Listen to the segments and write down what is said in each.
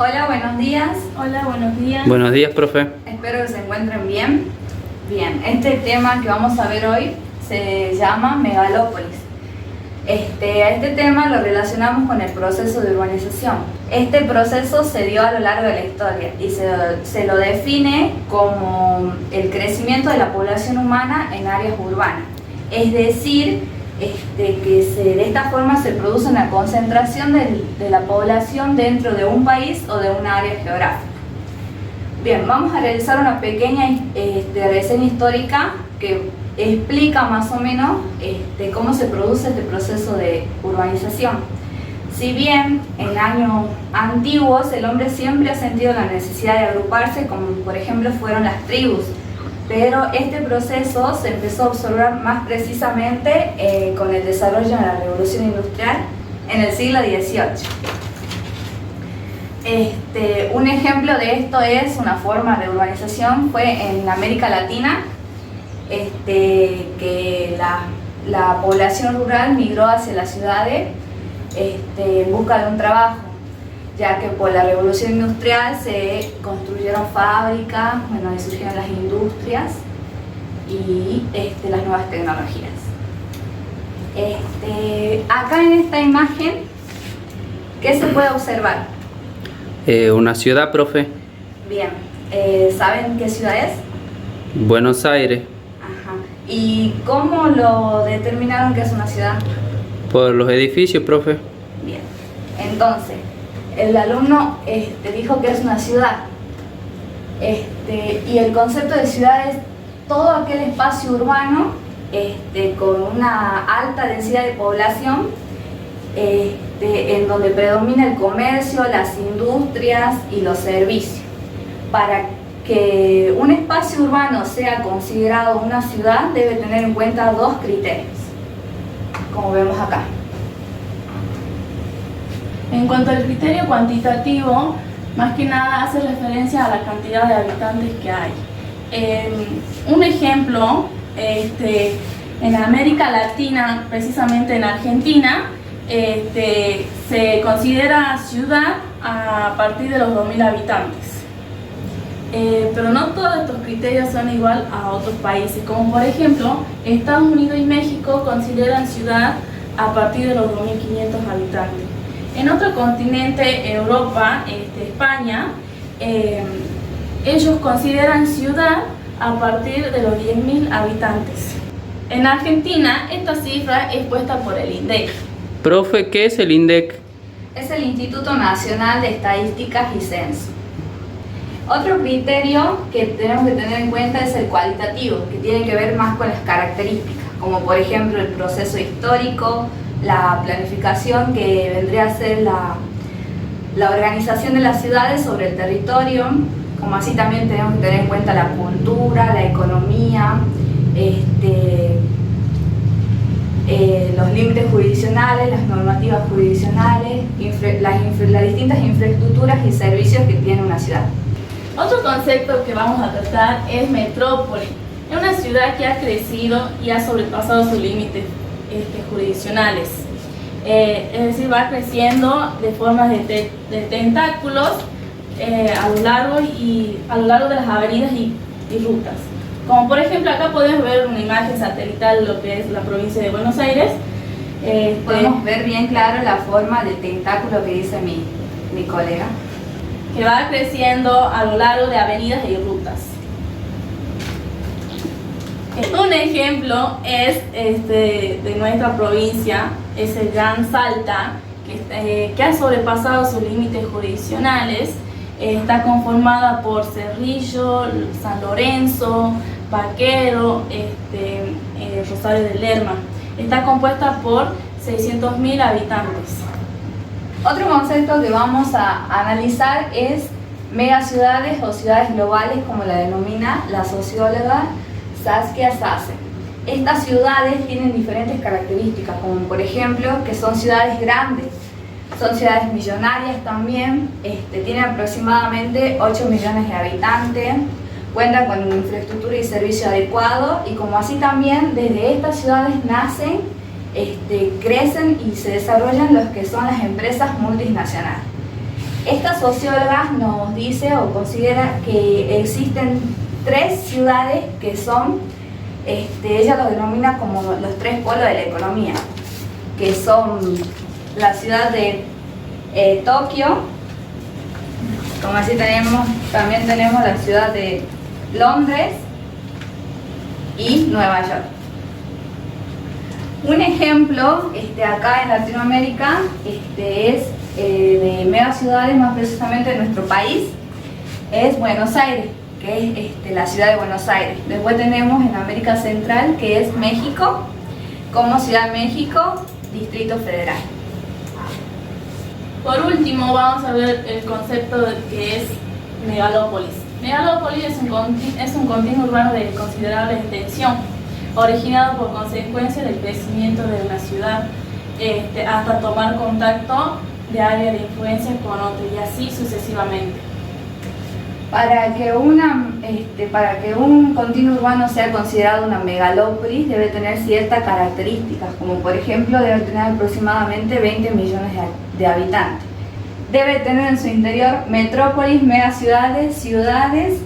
Hola, buenos días. Hola, buenos días. Buenos días, profe. Espero que se encuentren bien. Bien, este tema que vamos a ver hoy se llama megalópolis. A este tema lo relacionamos con el proceso de urbanización. Este proceso se dio a lo largo de la historia y se lo define como el crecimiento de la población humana en áreas urbanas. Es decir, de esta forma se produce una concentración de la población dentro de un país o de un área geográfica. Bien, vamos a realizar una pequeña reseña histórica que explica más o menos cómo se produce este proceso de urbanización. Si bien en años antiguos el hombre siempre ha sentido la necesidad de agruparse, como por ejemplo fueron las tribus, pero este proceso se empezó a observar más precisamente con el desarrollo de la Revolución Industrial en el siglo XVIII. Un ejemplo de esto es una forma de urbanización, fue en América Latina, que la población rural migró hacia las ciudades en busca de un trabajo, ya que por la revolución industrial se construyeron fábricas, bueno, y surgieron las industrias y las nuevas tecnologías. Acá en esta imagen, ¿qué se puede observar? Una ciudad, profe. Bien, ¿saben qué ciudad es? Buenos Aires. Ajá. ¿Y cómo lo determinaron que es una ciudad? Por los edificios, profe. Bien, entonces, el alumno dijo que es una ciudad. Y el concepto de ciudad es todo aquel espacio urbano con una alta densidad de población, en donde predomina el comercio, las industrias y los servicios. Para que un espacio urbano sea considerado una ciudad, debe tener en cuenta dos criterios, como vemos acá. En cuanto al criterio cuantitativo, más que nada hace referencia a la cantidad de habitantes que hay. Un ejemplo, en América Latina, precisamente en Argentina, se considera ciudad a partir de los 2.000 habitantes. Pero no todos estos criterios son igual a otros países, como por ejemplo Estados Unidos y México consideran ciudad a partir de los 2.500 habitantes. En otro continente, Europa, España, ellos consideran ciudad a partir de los 10.000 habitantes. En Argentina, esta cifra es puesta por el INDEC. Profe, ¿qué es el INDEC? Es el Instituto Nacional de Estadísticas y Censo. Otro criterio que tenemos que tener en cuenta es el cualitativo, que tiene que ver más con las características, como por ejemplo el proceso histórico, la planificación, que vendría a ser la organización de las ciudades sobre el territorio, como así también tenemos que tener en cuenta la cultura, la economía, los límites jurisdiccionales, las normativas jurisdiccionales, las distintas infraestructuras y servicios que tiene una ciudad. Otro concepto que vamos a tratar es metrópoli. Es una ciudad que ha crecido y ha sobrepasado sus límites jurisdiccionales. Es decir, va creciendo de formas de tentáculos a lo largo de las avenidas y rutas. Como por ejemplo acá podemos ver una imagen satelital de lo que es la provincia de Buenos Aires. Podemos ver bien claro la forma del tentáculo que dice mi colega, que va creciendo a lo largo de avenidas y rutas. Un ejemplo es de nuestra provincia, es el Gran Salta, que ha sobrepasado sus límites jurisdiccionales. Está conformada por Cerrillo, San Lorenzo, Vaquero, Rosario de Lerma. Está compuesta por 600.000 habitantes. Otro concepto que vamos a analizar es megaciudades o ciudades globales, como la denomina la socióloga Saskia Sassen. Estas ciudades tienen diferentes características, como por ejemplo que son ciudades grandes, son ciudades millonarias también, tienen aproximadamente 8 millones de habitantes, cuentan con infraestructura y servicio adecuado, y como así también desde estas ciudades nacen, crecen y se desarrollan los que son las empresas multinacionales. Esta socióloga nos dice o considera que existen 3 ciudades que son, ella lo denomina como los 3 polos de la economía, que son la ciudad de Tokio, como así también tenemos la ciudad de Londres y Nueva York. Un ejemplo acá en Latinoamérica es de megaciudades, más precisamente de nuestro país, es Buenos Aires, que es la ciudad de Buenos Aires. Después tenemos en América Central, que es México, como Ciudad de México, Distrito Federal. Por último, vamos a ver el concepto de que es megalópolis. Megalópolis es un continuo urbano de considerable extensión, originado por consecuencia del crecimiento de una ciudad, hasta tomar contacto de área de influencia con otro y así sucesivamente. Para que un continuo urbano sea considerado una megalópolis debe tener ciertas características, como por ejemplo debe tener aproximadamente 20 millones de habitantes. Debe tener en su interior metrópolis, megaciudades, ciudades,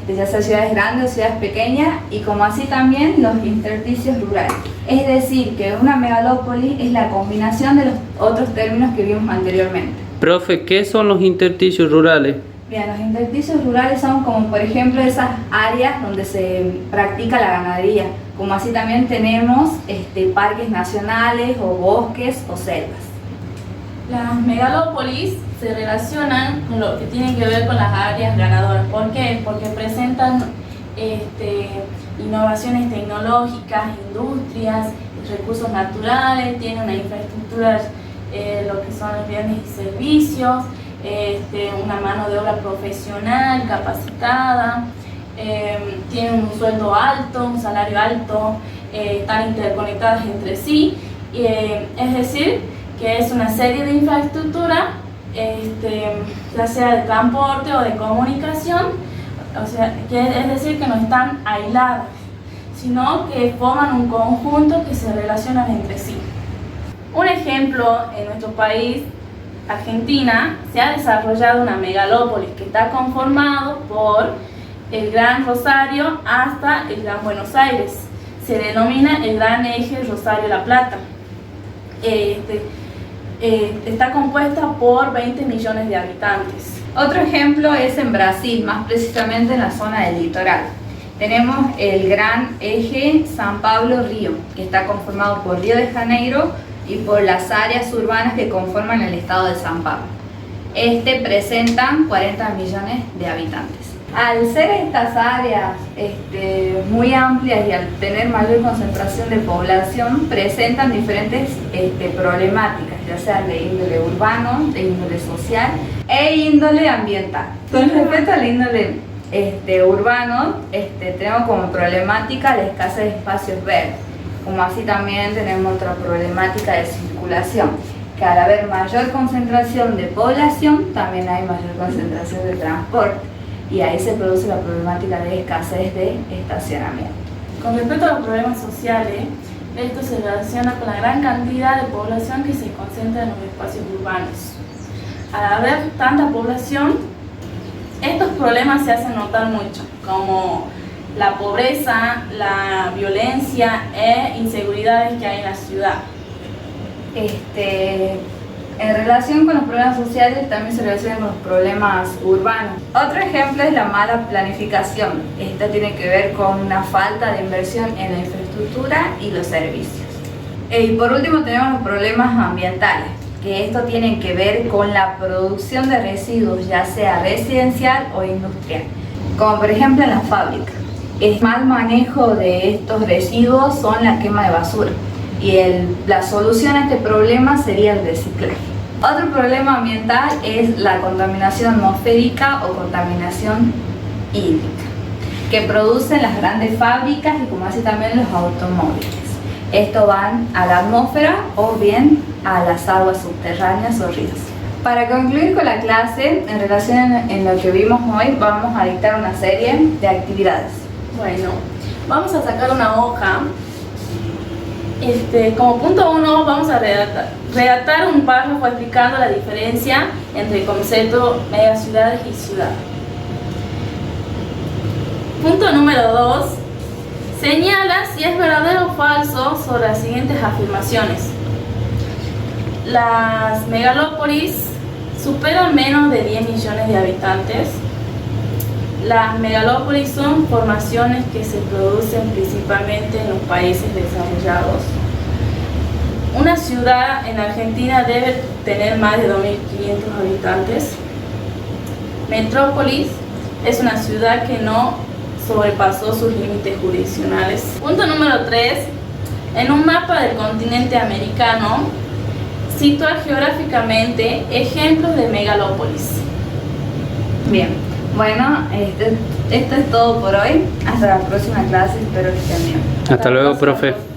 ya sea ciudades grandes o ciudades pequeñas, y como así también los intersticios rurales. Es decir, que una megalópolis es la combinación de los otros términos que vimos anteriormente. Profe, ¿qué son los intersticios rurales? Bien, los intersticios rurales son como por ejemplo esas áreas donde se practica la ganadería, como así también tenemos parques nacionales o bosques o selvas. Las megalópolis se relacionan con lo que tiene que ver con las áreas ganadoras. ¿Por qué? Porque presentan innovaciones tecnológicas, industrias, recursos naturales, tienen una infraestructura, lo que son los bienes y servicios, una mano de obra profesional, capacitada, tienen un sueldo alto, un salario alto, están interconectadas entre sí, es decir, que es una serie de infraestructura, ya sea de transporte o de comunicación, o sea, es decir, que no están aisladas, sino que forman un conjunto que se relacionan entre sí. Un ejemplo, en nuestro país, Argentina, se ha desarrollado una megalópolis que está conformado por el Gran Rosario hasta el Gran Buenos Aires. Se denomina el Gran Eje Rosario-La Plata. Está compuesta por 20 millones de habitantes. Otro ejemplo es en Brasil, más precisamente en la zona del litoral. Tenemos el Gran Eje São Paulo-Río, que está conformado por Río de Janeiro y por las áreas urbanas que conforman el estado de São Paulo. Presentan 40 millones de habitantes. Al ser estas áreas muy amplias y al tener mayor concentración de población, presentan diferentes problemáticas, ya sea de índole urbano, de índole social e índole ambiental. Con respecto al índole urbano, tenemos como problemática la escasez de espacios verdes, como así también tenemos otra problemática de circulación, que al haber mayor concentración de población, también hay mayor concentración de transporte. Y ahí se produce la problemática de escasez de estacionamiento. Con respecto a los problemas sociales, esto se relaciona con la gran cantidad de población que se concentra en los espacios urbanos. Al haber tanta población, estos problemas se hacen notar mucho, como la pobreza, la violencia e inseguridades que hay en la ciudad. En relación con los problemas sociales, también se relacionan con los problemas urbanos. Otro ejemplo es la mala planificación. Esta tiene que ver con una falta de inversión en la infraestructura y los servicios. Y por último tenemos los problemas ambientales, que esto tiene que ver con la producción de residuos, ya sea residencial o industrial, como por ejemplo en las fábricas. El mal manejo de estos residuos son la quema de basura. Y la solución a este problema sería el reciclaje. Otro problema ambiental es la contaminación atmosférica o contaminación hídrica, que producen las grandes fábricas y como así también los automóviles. Esto van a la atmósfera o bien a las aguas subterráneas o ríos. Para concluir con la clase, en relación en lo que vimos hoy, vamos a dictar una serie de actividades. Bueno, vamos a sacar una hoja Como punto 1 vamos a redactar un párrafo explicando la diferencia entre el concepto megaciudades y ciudad. Punto número 2. Señala si es verdadero o falso sobre las siguientes afirmaciones. Las megalópolis superan menos de 10 millones de habitantes. Las megalópolis son formaciones que se producen principalmente en los países desarrollados. Una ciudad en Argentina debe tener más de 2.500 habitantes. Metrópolis es una ciudad que no sobrepasó sus límites jurisdiccionales. Punto número 3. En un mapa del continente americano, situar geográficamente ejemplos de megalópolis. Bien, bueno, esto es todo por hoy. Hasta la próxima clase, espero que estén bien. Hasta luego, profe.